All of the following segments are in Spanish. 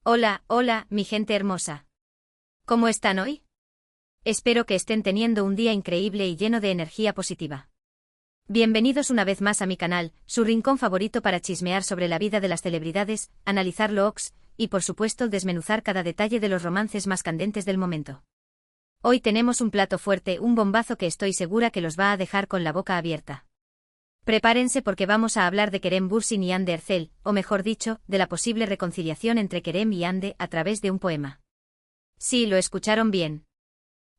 Hola, hola, mi gente hermosa. ¿Cómo están hoy? Espero que estén teniendo un día increíble y lleno de energía positiva. Bienvenidos una vez más a mi canal, su rincón favorito para chismear sobre la vida de las celebridades, analizar looks, y por supuesto desmenuzar cada detalle de los romances más candentes del momento. Hoy tenemos un plato fuerte, un bombazo que estoy segura que los va a dejar con la boca abierta. Prepárense porque vamos a hablar de Kerem Bürsin y Hande Erçel, o mejor dicho, de la posible reconciliación entre Kerem y Hande a través de un poema. Sí, lo escucharon bien.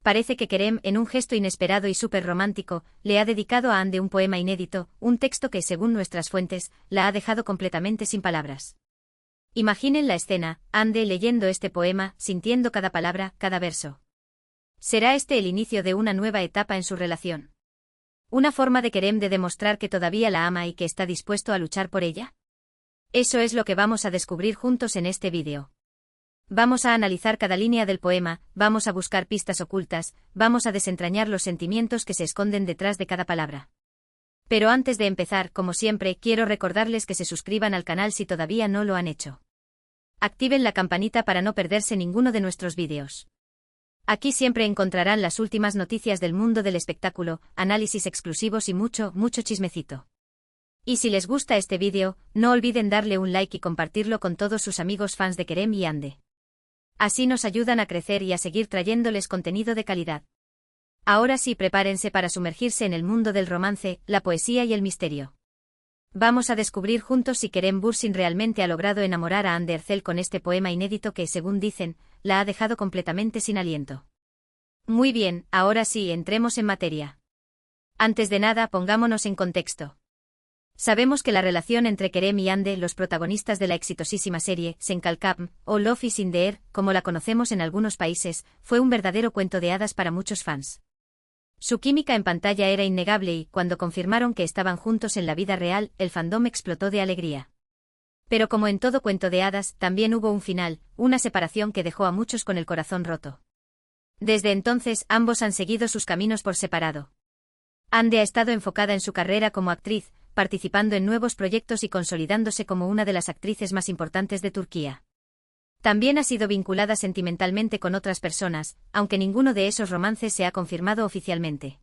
Parece que Kerem, en un gesto inesperado y súper romántico, le ha dedicado a Hande un poema inédito, un texto que, según nuestras fuentes, la ha dejado completamente sin palabras. Imaginen la escena, Hande leyendo este poema, sintiendo cada palabra, cada verso. ¿Será este el inicio de una nueva etapa en su relación? ¿Una forma de Kerem de demostrar que todavía la ama y que está dispuesto a luchar por ella? Eso es lo que vamos a descubrir juntos en este vídeo. Vamos a analizar cada línea del poema, vamos a buscar pistas ocultas, vamos a desentrañar los sentimientos que se esconden detrás de cada palabra. Pero antes de empezar, como siempre, quiero recordarles que se suscriban al canal si todavía no lo han hecho. Activen la campanita para no perderse ninguno de nuestros vídeos. Aquí siempre encontrarán las últimas noticias del mundo del espectáculo, análisis exclusivos y mucho chismecito. Y si les gusta este vídeo, no olviden darle un like y compartirlo con todos sus amigos fans de Kerem y Hande. Así nos ayudan a crecer y a seguir trayéndoles contenido de calidad. Ahora sí, prepárense para sumergirse en el mundo del romance, la poesía y el misterio. Vamos a descubrir juntos si Kerem Bürsin realmente ha logrado enamorar a Hande Erçel con este poema inédito que, según dicen, la ha dejado completamente sin aliento. Muy bien, ahora sí, entremos en materia. Antes de nada, pongámonos en contexto. Sabemos que la relación entre Kerem y Hande, los protagonistas de la exitosísima serie Senkalkam, o Love is in the Air, como la conocemos en algunos países, fue un verdadero cuento de hadas para muchos fans. Su química en pantalla era innegable y, cuando confirmaron que estaban juntos en la vida real, el fandom explotó de alegría. Pero como en todo cuento de hadas, también hubo un final, una separación que dejó a muchos con el corazón roto. Desde entonces, ambos han seguido sus caminos por separado. Hande ha estado enfocada en su carrera como actriz, participando en nuevos proyectos y consolidándose como una de las actrices más importantes de Turquía. También ha sido vinculada sentimentalmente con otras personas, aunque ninguno de esos romances se ha confirmado oficialmente.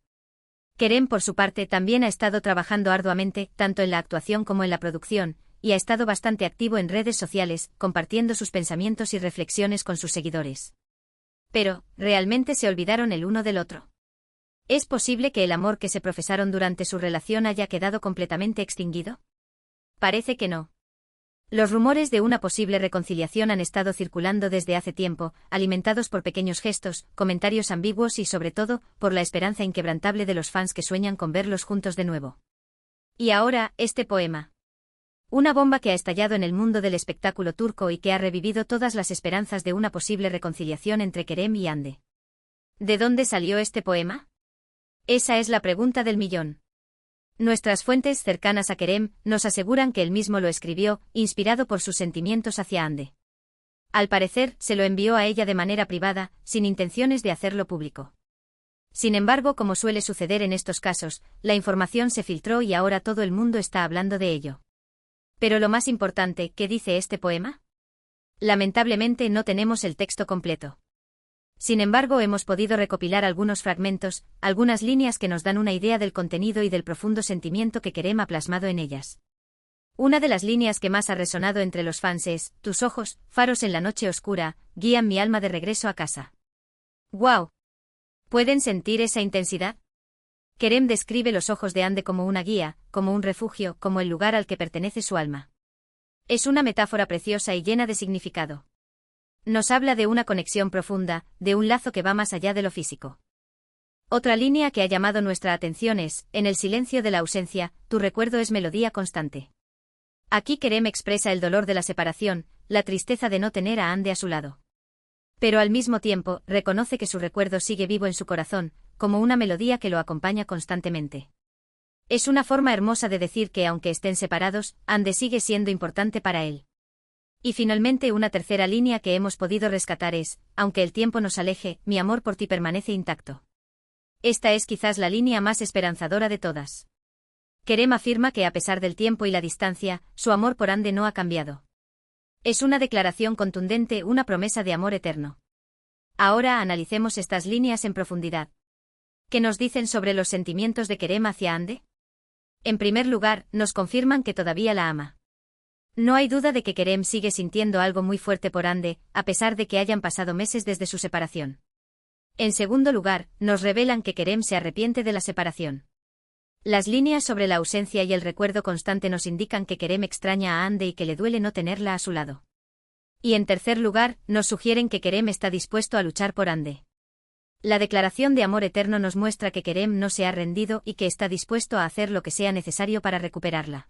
Kerem, por su parte, también ha estado trabajando arduamente, tanto en la actuación como en la producción, y ha estado bastante activo en redes sociales, compartiendo sus pensamientos y reflexiones con sus seguidores. Pero, ¿realmente se olvidaron el uno del otro? ¿Es posible que el amor que se profesaron durante su relación haya quedado completamente extinguido? Parece que no. Los rumores de una posible reconciliación han estado circulando desde hace tiempo, alimentados por pequeños gestos, comentarios ambiguos y, sobre todo, por la esperanza inquebrantable de los fans que sueñan con verlos juntos de nuevo. Y ahora, este poema. Una bomba que ha estallado en el mundo del espectáculo turco y que ha revivido todas las esperanzas de una posible reconciliación entre Kerem y Hande. ¿De dónde salió este poema? Esa es la pregunta del millón. Nuestras fuentes cercanas a Kerem nos aseguran que él mismo lo escribió, inspirado por sus sentimientos hacia Hande. Al parecer, se lo envió a ella de manera privada, sin intenciones de hacerlo público. Sin embargo, como suele suceder en estos casos, la información se filtró y ahora todo el mundo está hablando de ello. Pero lo más importante, ¿qué dice este poema? Lamentablemente no tenemos el texto completo. Sin embargo, hemos podido recopilar algunos fragmentos, algunas líneas que nos dan una idea del contenido y del profundo sentimiento que Kerem ha plasmado en ellas. Una de las líneas que más ha resonado entre los fans es: tus ojos, faros en la noche oscura, guían mi alma de regreso a casa. ¡Guau! ¿Pueden sentir esa intensidad? Kerem describe los ojos de Hande como una guía, como un refugio, como el lugar al que pertenece su alma. Es una metáfora preciosa y llena de significado. Nos habla de una conexión profunda, de un lazo que va más allá de lo físico. Otra línea que ha llamado nuestra atención es: en el silencio de la ausencia, tu recuerdo es melodía constante. Aquí Kerem expresa el dolor de la separación, la tristeza de no tener a Hande a su lado. Pero al mismo tiempo, reconoce que su recuerdo sigue vivo en su corazón, como una melodía que lo acompaña constantemente. Es una forma hermosa de decir que, aunque estén separados, Hande sigue siendo importante para él. Y finalmente, una tercera línea que hemos podido rescatar es: aunque el tiempo nos aleje, mi amor por ti permanece intacto. Esta es quizás la línea más esperanzadora de todas. Kerem afirma que a pesar del tiempo y la distancia, su amor por Hande no ha cambiado. Es una declaración contundente, una promesa de amor eterno. Ahora analicemos estas líneas en profundidad. ¿Qué nos dicen sobre los sentimientos de Kerem hacia Hande? En primer lugar, nos confirman que todavía la ama. No hay duda de que Kerem sigue sintiendo algo muy fuerte por Hande, a pesar de que hayan pasado meses desde su separación. En segundo lugar, nos revelan que Kerem se arrepiente de la separación. Las líneas sobre la ausencia y el recuerdo constante nos indican que Kerem extraña a Hande y que le duele no tenerla a su lado. Y en tercer lugar, nos sugieren que Kerem está dispuesto a luchar por Hande. La declaración de amor eterno nos muestra que Kerem no se ha rendido y que está dispuesto a hacer lo que sea necesario para recuperarla.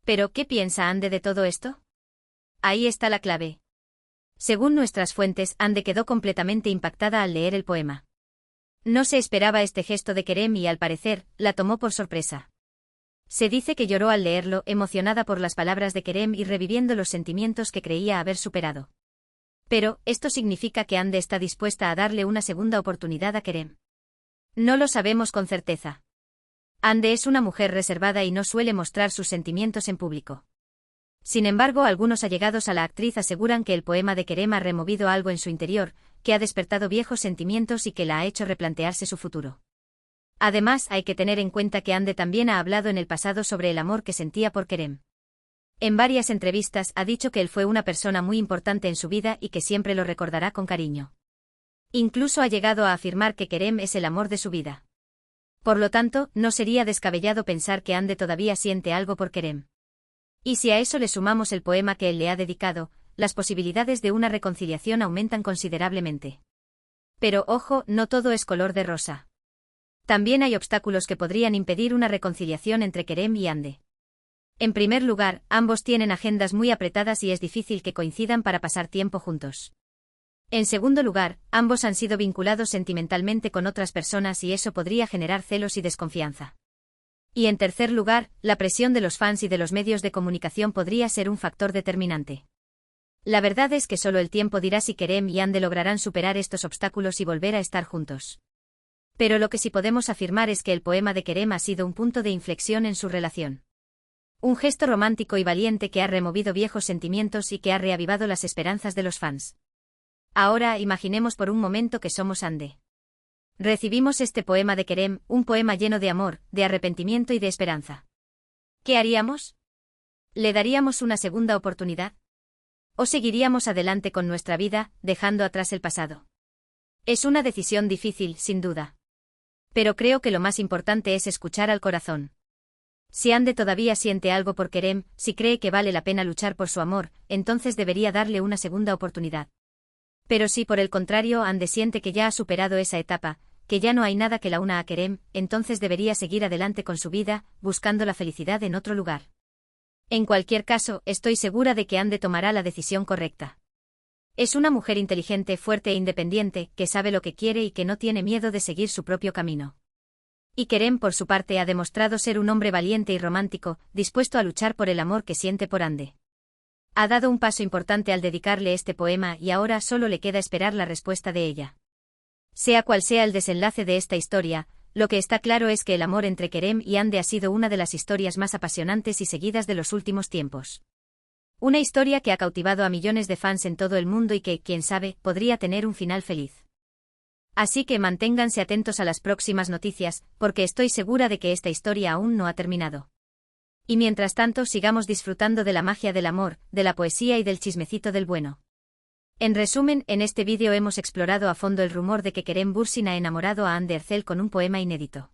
¿Pero qué piensa Hande de todo esto? Ahí está la clave. Según nuestras fuentes, Hande quedó completamente impactada al leer el poema. No se esperaba este gesto de Kerem y, al parecer, la tomó por sorpresa. Se dice que lloró al leerlo, emocionada por las palabras de Kerem y reviviendo los sentimientos que creía haber superado. Pero, ¿esto significa que Hande está dispuesta a darle una segunda oportunidad a Kerem? No lo sabemos con certeza. Hande es una mujer reservada y no suele mostrar sus sentimientos en público. Sin embargo, algunos allegados a la actriz aseguran que el poema de Kerem ha removido algo en su interior, que ha despertado viejos sentimientos y que la ha hecho replantearse su futuro. Además, hay que tener en cuenta que Hande también ha hablado en el pasado sobre el amor que sentía por Kerem. En varias entrevistas ha dicho que él fue una persona muy importante en su vida y que siempre lo recordará con cariño. Incluso ha llegado a afirmar que Kerem es el amor de su vida. Por lo tanto, no sería descabellado pensar que Hande todavía siente algo por Kerem. Y si a eso le sumamos el poema que él le ha dedicado, las posibilidades de una reconciliación aumentan considerablemente. Pero ojo, no todo es color de rosa. También hay obstáculos que podrían impedir una reconciliación entre Kerem y Hande. En primer lugar, ambos tienen agendas muy apretadas y es difícil que coincidan para pasar tiempo juntos. En segundo lugar, ambos han sido vinculados sentimentalmente con otras personas y eso podría generar celos y desconfianza. Y en tercer lugar, la presión de los fans y de los medios de comunicación podría ser un factor determinante. La verdad es que solo el tiempo dirá si Kerem y Hande lograrán superar estos obstáculos y volver a estar juntos. Pero lo que sí podemos afirmar es que el poema de Kerem ha sido un punto de inflexión en su relación. Un gesto romántico y valiente que ha removido viejos sentimientos y que ha reavivado las esperanzas de los fans. Ahora imaginemos por un momento que somos Hande. Recibimos este poema de Kerem, un poema lleno de amor, de arrepentimiento y de esperanza. ¿Qué haríamos? ¿Le daríamos una segunda oportunidad? ¿O seguiríamos adelante con nuestra vida, dejando atrás el pasado? Es una decisión difícil, sin duda. Pero creo que lo más importante es escuchar al corazón. Si Hande todavía siente algo por Kerem, si cree que vale la pena luchar por su amor, entonces debería darle una segunda oportunidad. Pero si por el contrario Hande siente que ya ha superado esa etapa, que ya no hay nada que la una a Kerem, entonces debería seguir adelante con su vida, buscando la felicidad en otro lugar. En cualquier caso, estoy segura de que Hande tomará la decisión correcta. Es una mujer inteligente, fuerte e independiente, que sabe lo que quiere y que no tiene miedo de seguir su propio camino. Y Kerem, por su parte, ha demostrado ser un hombre valiente y romántico, dispuesto a luchar por el amor que siente por Hande. Ha dado un paso importante al dedicarle este poema y ahora solo le queda esperar la respuesta de ella. Sea cual sea el desenlace de esta historia, lo que está claro es que el amor entre Kerem y Hande ha sido una de las historias más apasionantes y seguidas de los últimos tiempos. Una historia que ha cautivado a millones de fans en todo el mundo y que, quién sabe, podría tener un final feliz. Así que manténganse atentos a las próximas noticias, porque estoy segura de que esta historia aún no ha terminado. Y mientras tanto sigamos disfrutando de la magia del amor, de la poesía y del chismecito del bueno. En resumen, en este vídeo hemos explorado a fondo el rumor de que Kerem Bürsin ha enamorado a Hande Erçel con un poema inédito.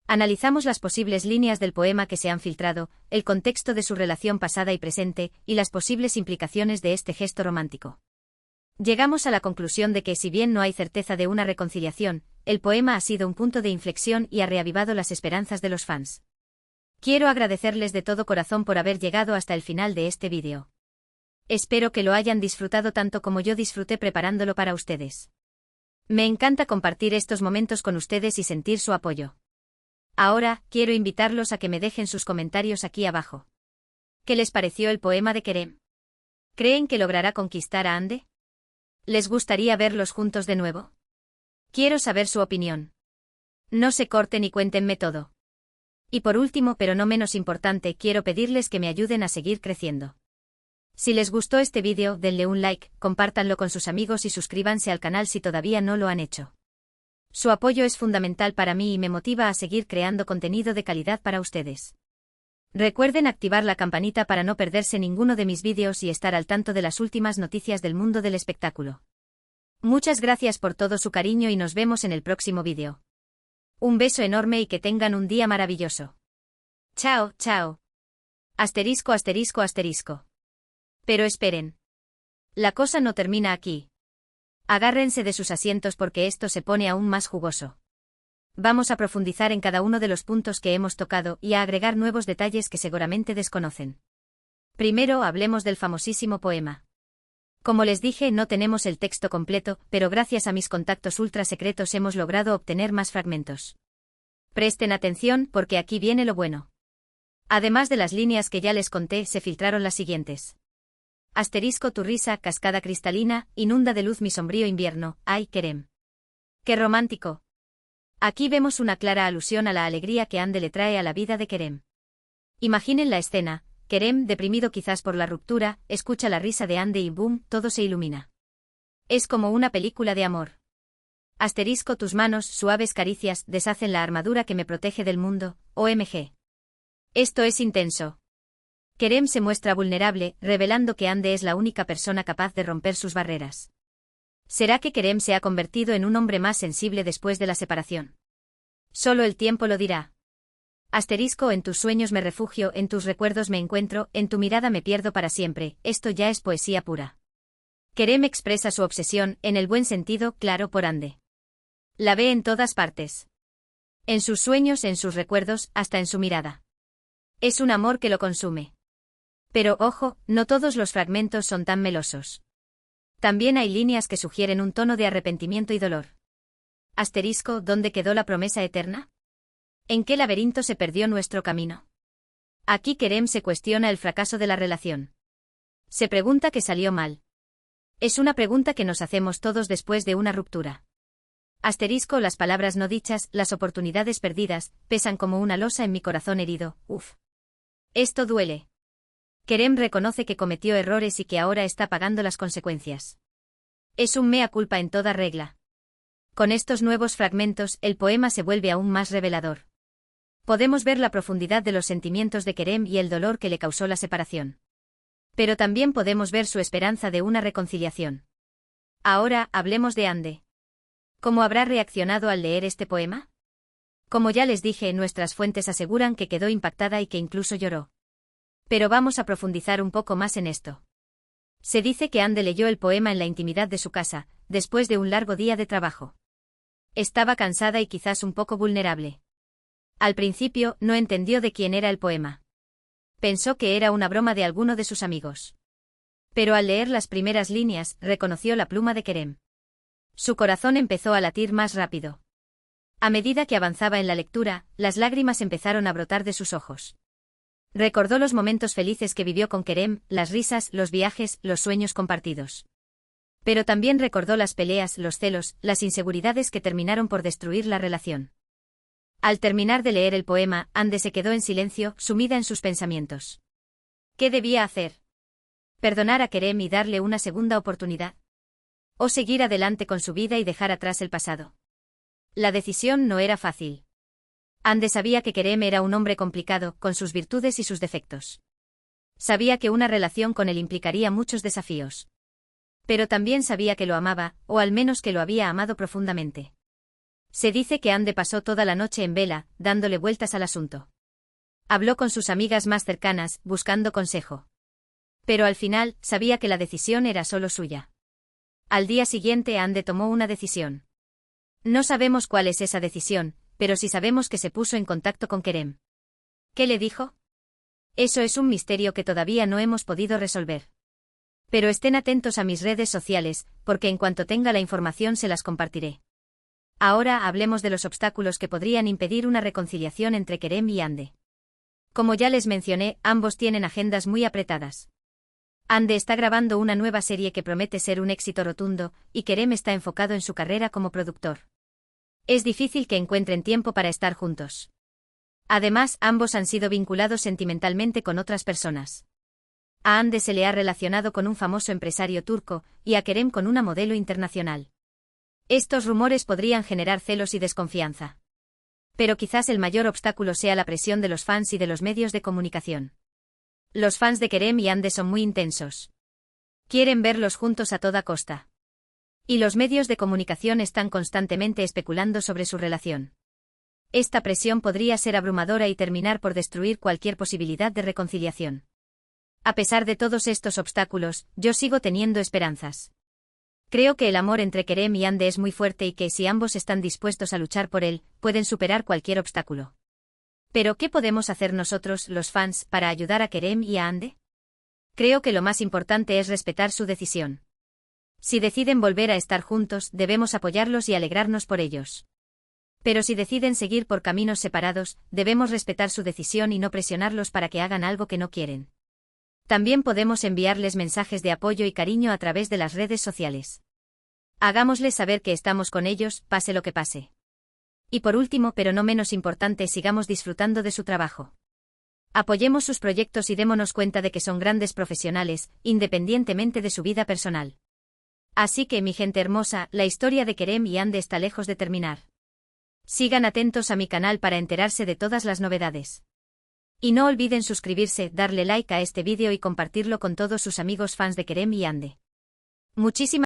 Analizamos las posibles líneas del poema que se han filtrado, el contexto de su relación pasada y presente, y las posibles implicaciones de este gesto romántico. Llegamos a la conclusión de que si bien no hay certeza de una reconciliación, el poema ha sido un punto de inflexión y ha reavivado las esperanzas de los fans. Quiero agradecerles de todo corazón por haber llegado hasta el final de este vídeo. Espero que lo hayan disfrutado tanto como yo disfruté preparándolo para ustedes. Me encanta compartir estos momentos con ustedes y sentir su apoyo. Ahora, quiero invitarlos a que me dejen sus comentarios aquí abajo. ¿Qué les pareció el poema de Kerem? ¿Creen que logrará conquistar a Hande? ¿Les gustaría verlos juntos de nuevo? Quiero saber su opinión. No se corten y cuéntenme todo. Y por último, pero no menos importante, quiero pedirles que me ayuden a seguir creciendo. Si les gustó este vídeo, denle un like, compártanlo con sus amigos y suscríbanse al canal si todavía no lo han hecho. Su apoyo es fundamental para mí y me motiva a seguir creando contenido de calidad para ustedes. Recuerden activar la campanita para no perderse ninguno de mis vídeos y estar al tanto de las últimas noticias del mundo del espectáculo. Muchas gracias por todo su cariño y nos vemos en el próximo vídeo. Un beso enorme y que tengan un día maravilloso. Chao, chao. Asterisco, asterisco, asterisco. Pero esperen. La cosa no termina aquí. Agárrense de sus asientos porque esto se pone aún más jugoso. Vamos a profundizar en cada uno de los puntos que hemos tocado y a agregar nuevos detalles que seguramente desconocen. Primero hablemos del famosísimo poema. Como les dije, no tenemos el texto completo, pero gracias a mis contactos ultra secretos hemos logrado obtener más fragmentos. Presten atención porque aquí viene lo bueno. Además de las líneas que ya les conté, se filtraron las siguientes. Asterisco, tu risa, cascada cristalina, inunda de luz mi sombrío invierno, ay, Kerem. ¡Qué romántico! Aquí vemos una clara alusión a la alegría que Ande le trae a la vida de Kerem. Imaginen la escena. Kerem, deprimido quizás por la ruptura, escucha la risa de Ande y boom, todo se ilumina. Es como una película de amor. Asterisco, tus manos, suaves caricias, deshacen la armadura que me protege del mundo, OMG. Esto es intenso. Kerem se muestra vulnerable, revelando que Ande es la única persona capaz de romper sus barreras. ¿Será que Kerem se ha convertido en un hombre más sensible después de la separación? Solo el tiempo lo dirá. Asterisco, en tus sueños me refugio, en tus recuerdos me encuentro, en tu mirada me pierdo para siempre, esto ya es poesía pura. Kerem expresa su obsesión, en el buen sentido, claro, por Ande. La ve en todas partes. En sus sueños, en sus recuerdos, hasta en su mirada. Es un amor que lo consume. Pero, ojo, no todos los fragmentos son tan melosos. También hay líneas que sugieren un tono de arrepentimiento y dolor. Asterisco, ¿dónde quedó la promesa eterna? ¿En qué laberinto se perdió nuestro camino? Aquí Kerem se cuestiona el fracaso de la relación. Se pregunta qué salió mal. Es una pregunta que nos hacemos todos después de una ruptura. Asterisco, las palabras no dichas, las oportunidades perdidas, pesan como una losa en mi corazón herido, uf. Esto duele. Kerem reconoce que cometió errores y que ahora está pagando las consecuencias. Es un mea culpa en toda regla. Con estos nuevos fragmentos, el poema se vuelve aún más revelador. Podemos ver la profundidad de los sentimientos de Kerem y el dolor que le causó la separación. Pero también podemos ver su esperanza de una reconciliación. Ahora, hablemos de Ande. ¿Cómo habrá reaccionado al leer este poema? Como ya les dije, nuestras fuentes aseguran que quedó impactada y que incluso lloró. Pero vamos a profundizar un poco más en esto. Se dice que Ande leyó el poema en la intimidad de su casa, después de un largo día de trabajo. Estaba cansada y quizás un poco vulnerable. Al principio, no entendió de quién era el poema. Pensó que era una broma de alguno de sus amigos. Pero al leer las primeras líneas, reconoció la pluma de Kerem. Su corazón empezó a latir más rápido. A medida que avanzaba en la lectura, las lágrimas empezaron a brotar de sus ojos. Recordó los momentos felices que vivió con Kerem, las risas, los viajes, los sueños compartidos. Pero también recordó las peleas, los celos, las inseguridades que terminaron por destruir la relación. Al terminar de leer el poema, Ande se quedó en silencio, sumida en sus pensamientos. ¿Qué debía hacer? ¿Perdonar a Kerem y darle una segunda oportunidad? ¿O seguir adelante con su vida y dejar atrás el pasado? La decisión no era fácil. Ande sabía que Kerem era un hombre complicado, con sus virtudes y sus defectos. Sabía que una relación con él implicaría muchos desafíos. Pero también sabía que lo amaba, o al menos que lo había amado profundamente. Se dice que Ande pasó toda la noche en vela, dándole vueltas al asunto. Habló con sus amigas más cercanas, buscando consejo. Pero al final, sabía que la decisión era solo suya. Al día siguiente Ande tomó una decisión. No sabemos cuál es esa decisión, pero sí sabemos que se puso en contacto con Kerem. ¿Qué le dijo? Eso es un misterio que todavía no hemos podido resolver. Pero estén atentos a mis redes sociales, porque en cuanto tenga la información se las compartiré. Ahora hablemos de los obstáculos que podrían impedir una reconciliación entre Kerem y Ande. Como ya les mencioné, ambos tienen agendas muy apretadas. Ande está grabando una nueva serie que promete ser un éxito rotundo, y Kerem está enfocado en su carrera como productor. Es difícil que encuentren tiempo para estar juntos. Además, ambos han sido vinculados sentimentalmente con otras personas. A Hande se le ha relacionado con un famoso empresario turco, y a Kerem con una modelo internacional. Estos rumores podrían generar celos y desconfianza. Pero quizás el mayor obstáculo sea la presión de los fans y de los medios de comunicación. Los fans de Kerem y Hande son muy intensos. Quieren verlos juntos a toda costa. Y los medios de comunicación están constantemente especulando sobre su relación. Esta presión podría ser abrumadora y terminar por destruir cualquier posibilidad de reconciliación. A pesar de todos estos obstáculos, yo sigo teniendo esperanzas. Creo que el amor entre Kerem y Hande es muy fuerte y que, si ambos están dispuestos a luchar por él, pueden superar cualquier obstáculo. Pero, ¿qué podemos hacer nosotros, los fans, para ayudar a Kerem y a Hande? Creo que lo más importante es respetar su decisión. Si deciden volver a estar juntos, debemos apoyarlos y alegrarnos por ellos. Pero si deciden seguir por caminos separados, debemos respetar su decisión y no presionarlos para que hagan algo que no quieren. También podemos enviarles mensajes de apoyo y cariño a través de las redes sociales. Hagámosles saber que estamos con ellos, pase lo que pase. Y por último, pero no menos importante, sigamos disfrutando de su trabajo. Apoyemos sus proyectos y démonos cuenta de que son grandes profesionales, independientemente de su vida personal. Así que, mi gente hermosa, la historia de Kerem y Hande está lejos de terminar. Sigan atentos a mi canal para enterarse de todas las novedades. Y no olviden suscribirse, darle like a este vídeo y compartirlo con todos sus amigos fans de Kerem y Hande. Muchísimas